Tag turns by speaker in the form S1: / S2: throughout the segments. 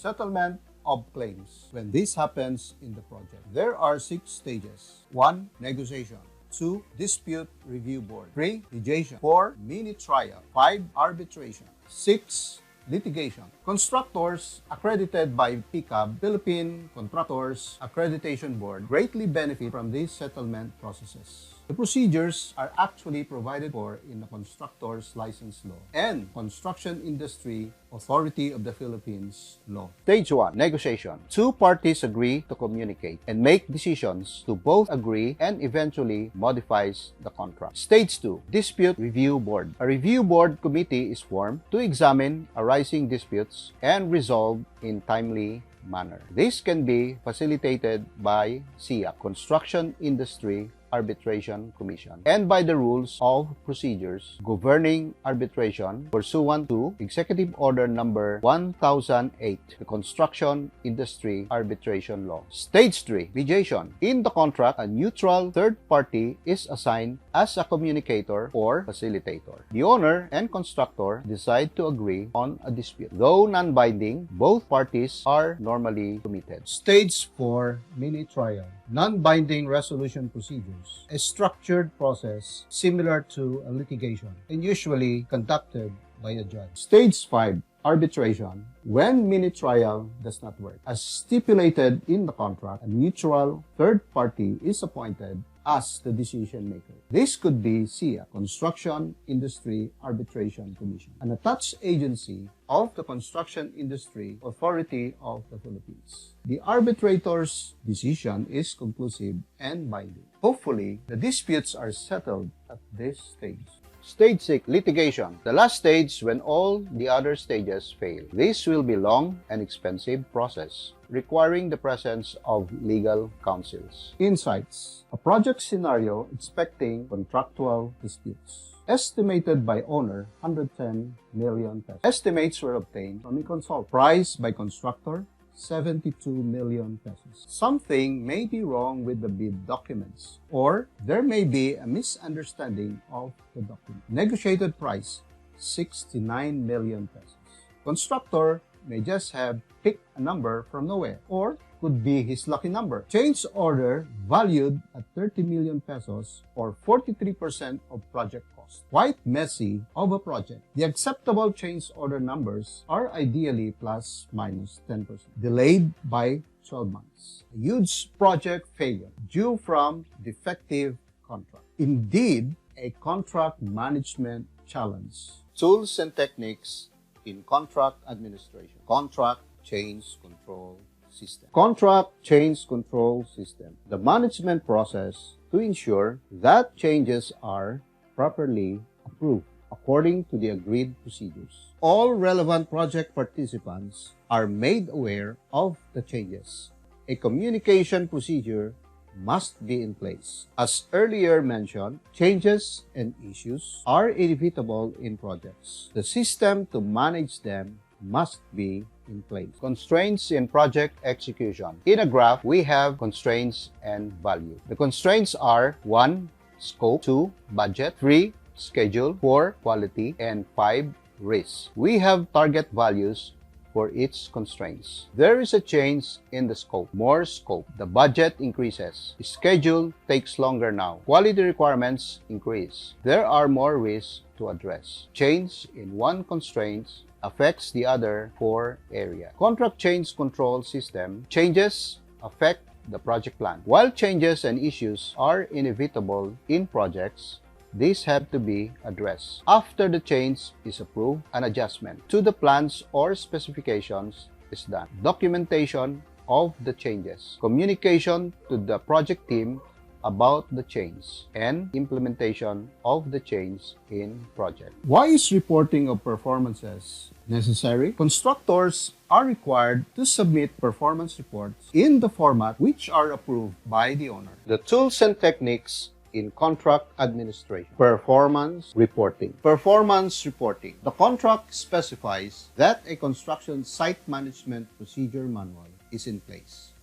S1: Settlement of claims. When this happens in the project, there are 6 stages. 1. Negotiation. 2. Dispute Review Board. 3. Mediation. 4. Mini trial. 5. Arbitration. 6. Litigation. Constructors accredited by PCAB, Philippine Contractors Accreditation Board, greatly benefit from these settlement processes. The procedures are actually provided for in the Constructors License Law and Construction Industry Authority of the Philippines Law. Stage 1. Negotiation. 2 parties agree to communicate and make decisions to both agree and eventually modifies the contract. Stage 2. Dispute Review Board. A review board committee is formed to examine arising disputes and resolve in timely manner. This can be facilitated by SIAC, Construction Industry Arbitration Commission, and by the rules of procedures governing arbitration pursuant to Executive Order Number 1008, the Construction Industry Arbitration Law. Stage 3. Mediation. In the contract, a neutral third party is assigned as a communicator or facilitator. The owner and constructor decide to agree on a dispute. Though non-binding, both parties are normally committed. Stage 4. Mini trial. Non-binding resolution procedures. A structured process similar to a litigation and usually conducted by a judge. Stage 5. Arbitration. When mini trial does not work, as stipulated in the contract, a neutral third party is appointed as the decision maker. This could be SIA, Construction Industry Arbitration Commission, an attached agency of the Construction Industry Authority of the Philippines. The arbitrator's decision is conclusive and binding. Hopefully, the disputes are settled at this stage. Stage 6. Litigation. The last stage when all the other stages fail. This will be long and expensive process, requiring the presence of legal counsels. Insights. A project scenario expecting contractual disputes. Estimated by owner, 110 million pesos. Estimates were obtained from a consultant. Price by constructor, 72 million pesos. Something may be wrong with the bid documents, or there may be a misunderstanding of the document. Negotiated price, 69 million pesos. Constructor may just have picked a number from nowhere, or could be his lucky number. Change order valued at 30 million pesos or 43% of project cost. Quite messy of a project. The acceptable change order numbers are ideally plus minus 10%. Delayed by 12 months. A huge project failure due from defective contract. Indeed, a contract management challenge. Tools and techniques in contract administration. Contract change control system. Contract change control system. The management process to ensure that changes are properly approved according to the agreed procedures. All relevant project participants are made aware of the changes. A communication procedure must be in place. As earlier mentioned, changes and issues are inevitable in projects. The system to manage them must be in place. Constraints in project execution. In a graph, we have constraints and value. The constraints are 1. Scope, 2. Budget, 3. Schedule, 4. Quality, and 5. Risk. We have target values for its constraints. There is a change in the scope. More scope. The budget increases. Schedule takes longer now. Quality requirements increase. There are more risks to address. Change in one constraint affects the other 4 areas. Contract change control system. Changes affect the project plan. While changes and issues are inevitable in projects, these have to be addressed. After the change is approved, an adjustment to the plans or specifications is done. Documentation of the changes. Communication to the project team about the change and implementation of the change in project. Why is reporting of performances necessary? Constructors are required to submit performance reports in the format which are approved by the owner. The tools and techniques in contract administration. Performance reporting. Performance reporting. The contract specifies that a construction site management procedure manual is in place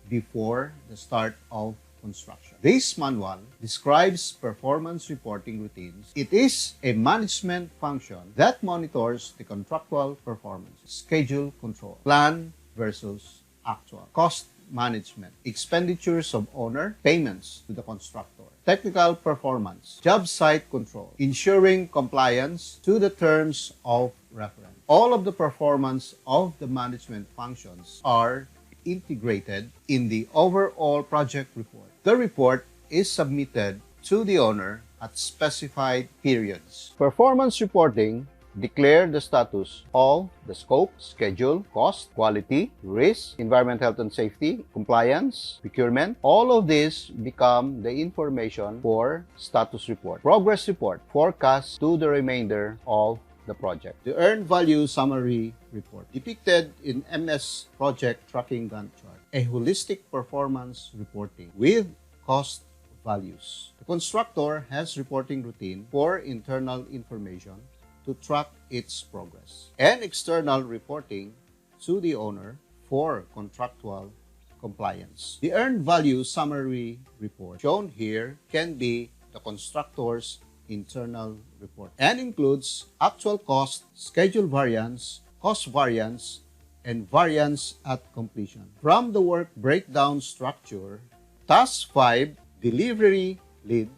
S1: before the start of construction. This manual describes performance reporting routines. It is a management function that monitors the contractual performance, schedule control, plan versus actual. Cost management, expenditures of owner, payments to the constructor. Technical performance, job site control, ensuring compliance to the terms of reference. All of the performance of the management functions are integrated in the overall project report. The report is submitted to the owner at specified periods. Performance reporting declare the status of the scope, schedule, cost, quality, risk, environment, health and safety, compliance, procurement. All of this become the information for status report. Progress report, forecast to the remainder of the project. The earned value summary report depicted in MS Project Tracking Gantt chart. A holistic performance reporting with cost values. The constructor has reporting routine for internal information to track its progress, and external reporting to the owner for contractual compliance. The earned value summary report shown here can be the constructor's internal report and includes actual cost, schedule variance, cost variance, and variance at completion. From the work breakdown structure, Task 5, Delivery Lead,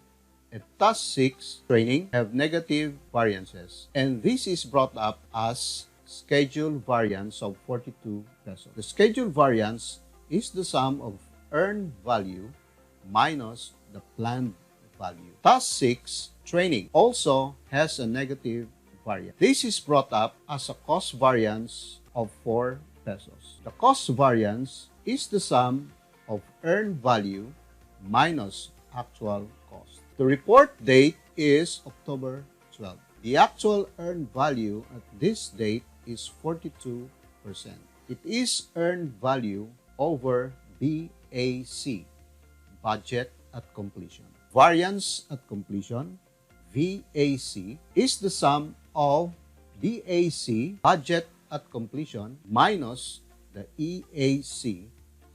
S1: and Task 6, Training, have negative variances. And this is brought up as schedule variance of 42 pesos. The schedule variance is the sum of earned value minus the planned value. Task 6, Training, also has a negative variance. This is brought up as a cost variance of 4 pesos. The cost variance is the sum of earned value minus actual cost. The report date is October 12. The actual earned value at this date is 42%. It is earned value over BAC, budget at completion. Variance at completion, VAC, is the sum of BAC, budget at completion, minus the EAC,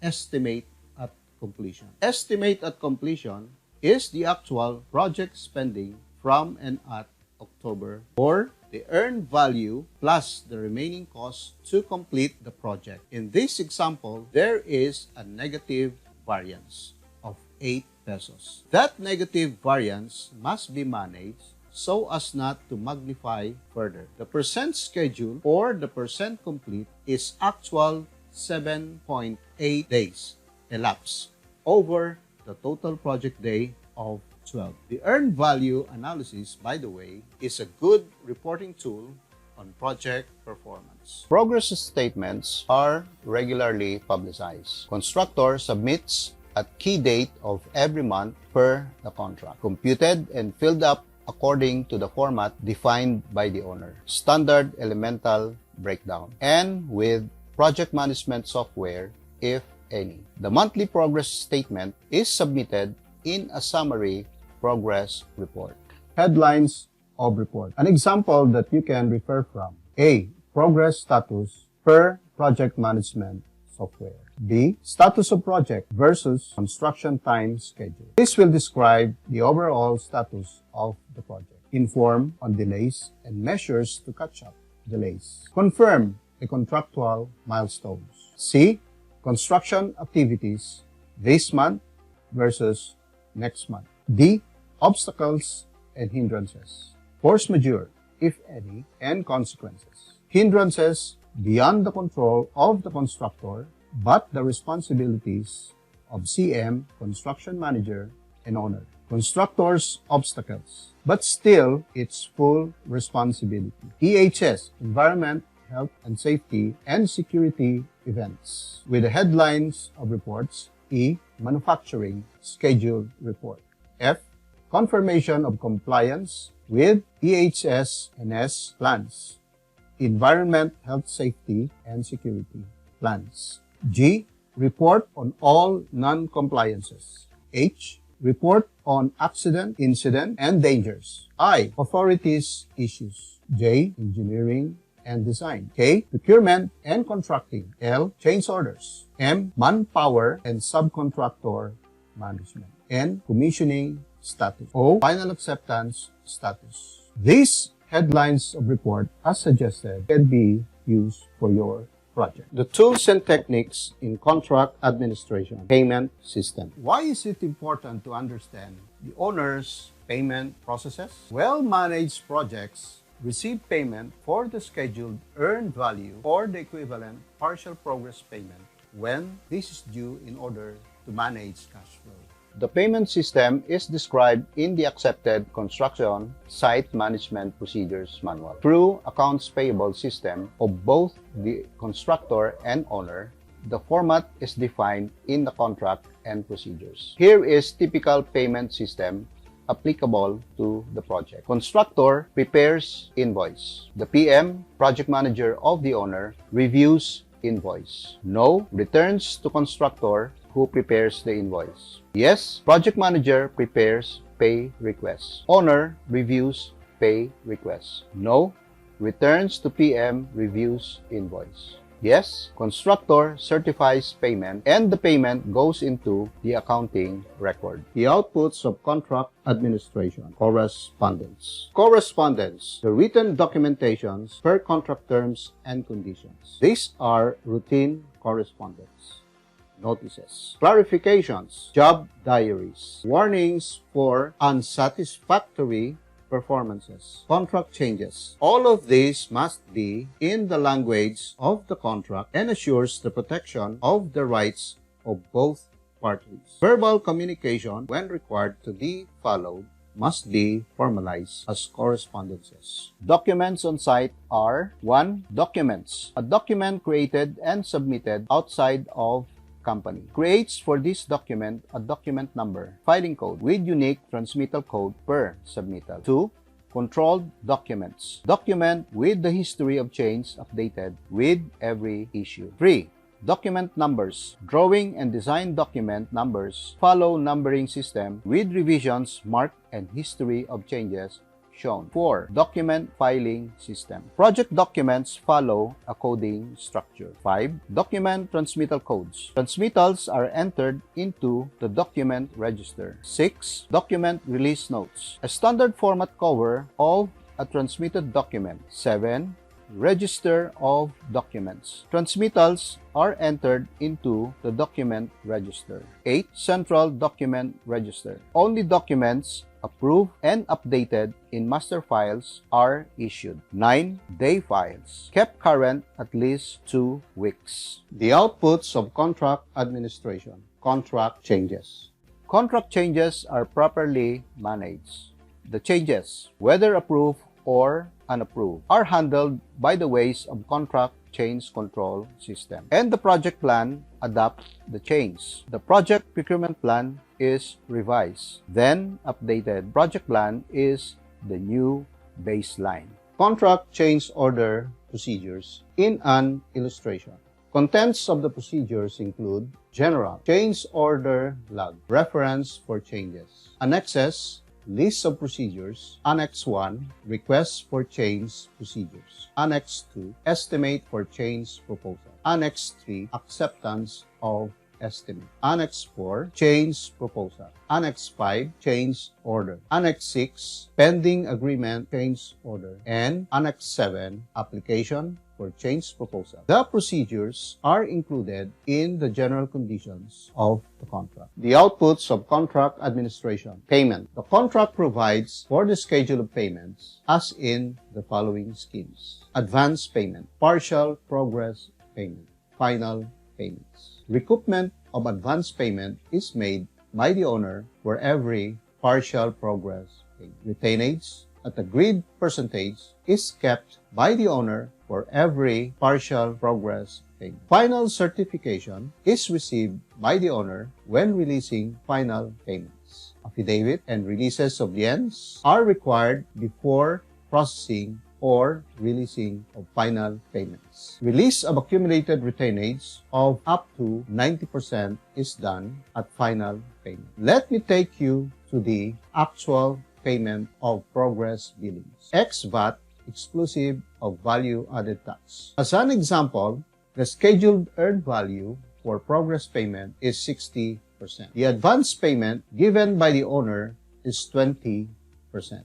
S1: estimate at completion. Estimate at completion is the actual project spending from and at October, or the earned value plus the remaining costs to complete the project. In this example, there is a negative variance of 8 pesos. That negative variance must be managed so as not to magnify further. The percent schedule or the percent complete is actual 7.8 days elapsed over the total project day of 12. The earned value analysis, by the way, is a good reporting tool on project performance. Progress statements are regularly publicized. Constructor submits at key date of every month per the contract, computed and filled up according to the format defined by the owner. Standard elemental breakdown, and with project management software, if any. The monthly progress statement is submitted in a summary progress report. Headlines of report. An example that you can refer from. A. Progress status per project management software. B. Status of project versus construction time schedule. This will describe the overall status of the project. Inform on delays and measures to catch up delays. Confirm the contractual milestones. C. Construction activities this month versus next month. D. Obstacles and hindrances. Force majeure, if any, and consequences. Hindrances beyond the control of the constructor, but the responsibilities of CM, construction manager, and owner. Constructor's obstacles, but still its full responsibility. EHS, environment, health and safety, and security events. With the headlines of reports. E. Manufacturing schedule report. F. Confirmation of compliance with EHS and S plans. Environment, health, safety, and security plans. G. Report on all non-compliances. H. Report on accident, incident, and dangers. I. Authorities issues. J. Engineering and design. K. Procurement and contracting. L. Change orders. M. Manpower and subcontractor management. N. Commissioning status. O. Final acceptance status. These headlines of report, as suggested, can be used for your project. The tools and techniques in contract administration payment system. Why is it important to understand the owner's payment processes? Well-managed projects receive payment for the scheduled earned value or the equivalent partial progress payment when this is due in order to manage cash flow. The payment system is described in the Accepted Construction Site Management Procedures Manual. Through accounts payable system of both the constructor and owner, the format is defined in the contract and procedures. Here is typical payment system applicable to the project. Constructor prepares invoice. The PM, project manager of the owner, reviews invoice. No, returns to constructor who prepares the invoice. Yes, project manager prepares pay request. Owner reviews pay request. No, returns to PM, reviews invoice. Yes, constructor certifies payment and the payment goes into the accounting record. The outputs of contract administration. Correspondence. Correspondence, the written documentations per contract terms and conditions. These are routine correspondence. Notices, clarifications, job diaries, warnings for unsatisfactory performances, contract changes. All of these must be in the language of the contract and assures the protection of the rights of both parties. Verbal communication, when required to be followed, must be formalized as correspondences. Documents on site are 1. Documents. A document created and submitted outside of company. Creates for this document a document number, filing code with unique transmittal code per submittal. 2. Controlled documents. Document with the history of change updated with every issue. 3. Document numbers. Drawing and design document numbers follow numbering system with revisions marked and history of changes shown. 4. Document filing system. Project documents follow a coding structure. 5. Document transmittal codes. Transmittals are entered into the document register. 6. Document release notes. A standard format cover of a transmitted document. 7. Register of documents. Transmittals are entered into the document register. 8. Central document register. Only documents approved and updated in master files are issued. 9. Day files, kept current at least 2 weeks. The outputs of contract administration. Contract changes. Contract changes are properly managed. The changes, whether approved or unapproved, are handled by the ways of contract change control system. And the project plan adapts the change. The project procurement plan is revised, then updated. Project plan is the new baseline. Contract change order procedures in an illustration. Contents of the procedures include general, change order log, reference for changes, annexes, list of procedures, Annex 1, requests for change procedures, Annex 2, estimate for change proposal, Annex 3, acceptance of estimate, Annex 4, change proposal, Annex 5, change order, Annex 6, pending agreement change order, and Annex 7, application for change proposal. The procedures are included in the general conditions of the contract. The outputs of contract administration. Payment. The contract provides for the schedule of payments as in the following schemes: advance payment, partial progress payment, final payments. Recoupment of advance payment is made by the owner for every partial progress payment. Retainage at agreed percentage is kept by the owner for every partial progress payment. Final certification is received by the owner when releasing final payments. Affidavit and releases of liens are required before processing or releasing of final payments. Release of accumulated retainage of up to 90% is done at final payment. Let me take you to the actual payment of progress billings. Ex-VAT, exclusive of value-added tax. As an example, the scheduled earned value for progress payment is 60%. The advance payment given by the owner is 20%.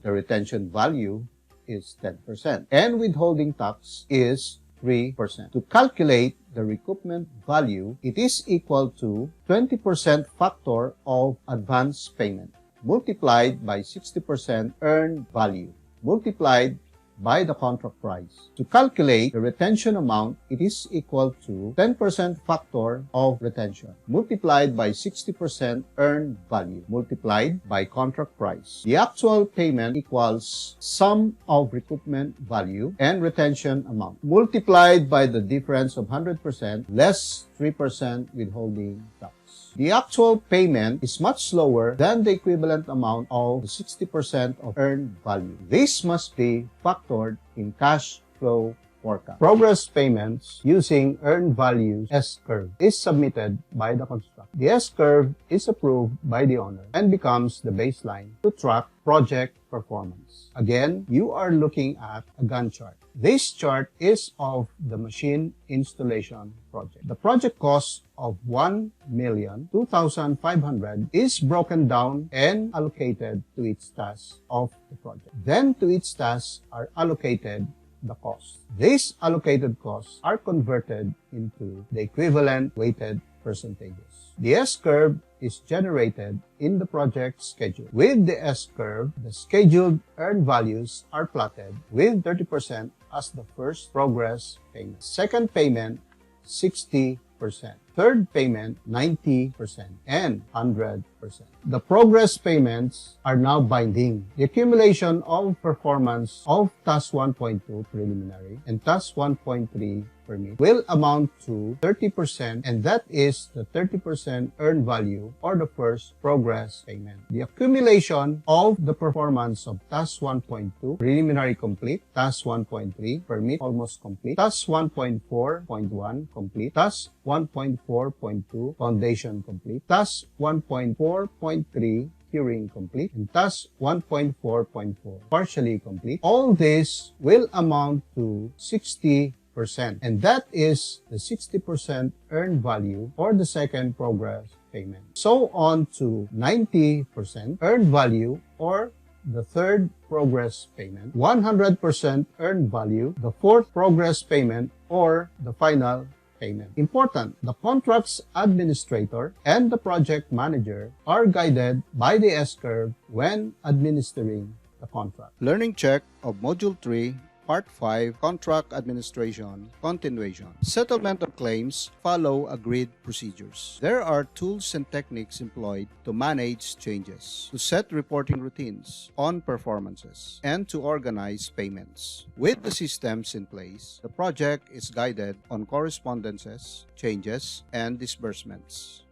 S1: The retention value is 10%. And withholding tax is 3%. To calculate the recoupment value, it is equal to 20% factor of advance payment multiplied by 60% earned value multiplied by the contract price. To calculate the retention amount, it is equal to 10% factor of retention multiplied by 60% earned value multiplied by contract price. The actual payment equals sum of recoupment value and retention amount multiplied by the difference of 100% less 3% withholding tax. The actual payment is much lower than the equivalent amount of the 60% of earned value. This must be factored in cash flow forecast. Progress payments using earned values S-curve is submitted by the constructor. The S-curve is approved by the owner and becomes the baseline to track project performance. Again, you are looking at a Gantt chart. This chart is of the machine installation project. The project cost of 1,02,500 is broken down and allocated to each task of the project. Then to each task are allocated the costs. These allocated costs are converted into the equivalent weighted percentages. The S-curve is generated in the project schedule. With the S-curve, the scheduled earned values are plotted with 30% as the first progress payment. Second payment, 60%. Third payment, 90%, and 100%. The progress payments are now binding. The accumulation of performance of Task 1.2 preliminary and Task 1.3 permit will amount to 30%, and that is the 30% earned value or the first progress payment. The accumulation of the performance of Task 1.2 preliminary complete, Task 1.3 permit almost complete, Task 1.4.1 complete, Task 1.4.2 foundation complete, Task 1.4.3 curing complete, and Task 1.4.4 partially complete. All this will amount to 60%, and that is the 60% earned value for the second progress payment. So on to 90% earned value or the third progress payment, 100% earned value, the fourth progress payment, or the final payment. Important, the contracts administrator and the project manager are guided by the S-curve when administering the contract. Learning check of Module 3, Part 5, Contract Administration, Continuation. Settlement of claims follow agreed procedures. There are tools and techniques employed to manage changes, to set reporting routines on performances, and to organize payments. With the systems in place, the project is guided on correspondences, changes, and disbursements.